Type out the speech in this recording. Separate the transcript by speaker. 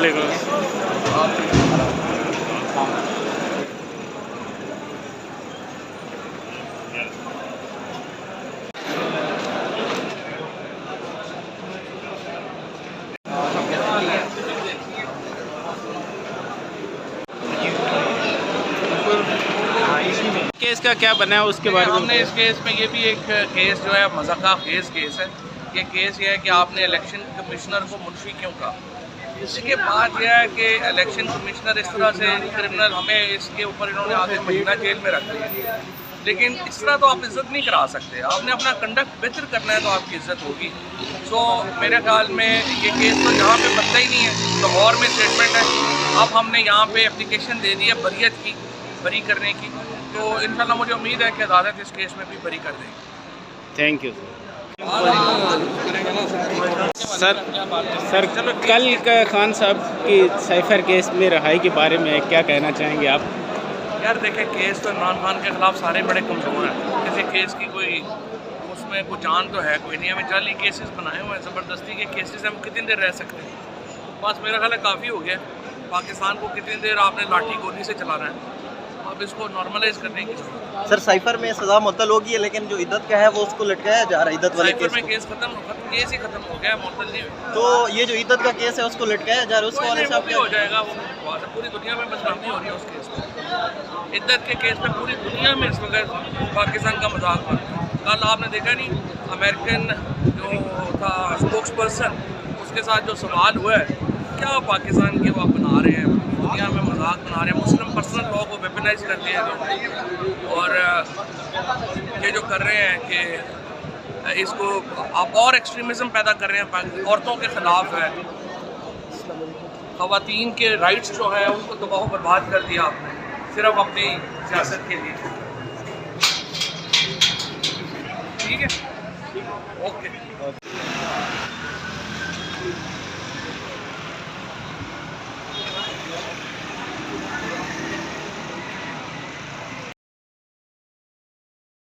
Speaker 1: वालेकुम। केस का क्या बना है उसके बारे में?
Speaker 2: हमने इस केस में ये भी एक केस जो है मज़ाक़ा खेज़ केस है। ये केस ये है कि आपने इलेक्शन कमिश्नर को मुंशी क्यों कहा। इसके बाद यह है कि इलेक्शन कमिश्नर इस तरह से क्रिमिनल, हमें इसके ऊपर इन्होंने आगे महीना जेल में रख दिया। लेकिन इस तरह तो आप इज़्ज़त नहीं करा सकते। आपने अपना कंडक्ट बेहतर करना है तो आपकी इज़्ज़त होगी। सो मेरे ख्याल में ये केस तो यहाँ पे बनता ही नहीं है। लाहौर में स्टेटमेंट है, अब हमने यहाँ पे एप्लीकेशन दे दी है बरियत की, बरी करने की। तो इंशाल्लाह मुझे उम्मीद है कि अदालत इस केस में भी बरी कर देगी।
Speaker 1: Thank you sir. कल खान साहब की साइफर केस में रहाई के बारे में क्या कहना चाहेंगे आप?
Speaker 2: यार देखें, केस तो इमरान खान के ख़िलाफ़ सारे बड़े कमज़ोर हैं। किसी केस की कोई उसमें कोई जान तो है कोई नहीं। हमें जाली केसेस बनाए हुए हैं, ज़बरदस्ती के केसेस। हम कितनी देर रह सकते हैं? बस मेरा ख्याल है काफ़ी हो गया। पाकिस्तान को कितनी देर आपने लाठी गोली से चलाना है? अब इसको नॉर्मलाइज करने की जरूरत है।
Speaker 3: सर साइफर में सज़ा मुअत्तल होगी है, लेकिन जो इद्दत का है वो उसको लटकाया जा रहा है। इद्दत वाले केस
Speaker 2: में केस केस ही खत्म हो गया, मुअत्तल नहीं हुआ।
Speaker 3: तो ये जो इद्दत का केस है उसको लटकाया जा रहा है, उसको वाले साहब
Speaker 2: हो जाएगा। वो पूरी दुनिया में बदनामी हो रही है उस केस में। इद्दत के केस में पूरी दुनिया में इस वक्त पाकिस्तान का मजाक बन रहा है। कल आपने देखा नहीं, अमेरिकन जो था स्पोक्स पर्सन, उसके साथ जो सवाल हुआ है, क्या पाकिस्तान के वो बना रहे हैं, दुनिया में मजाक बना रहे हैं। मुस्लिम पर्सनल लॉ को वेपनाइज कर दिया है और ये जो कर रहे हैं कि इसको आप और एक्सट्रीमिज़म पैदा कर रहे हैं। औरतों के ख़िलाफ़ है, ख़वातीन के राइट्स जो है उनको तबाह बर्बाद कर दिया आपने सिर्फ अपनी सियासत के लिए। ठीक है, ओके।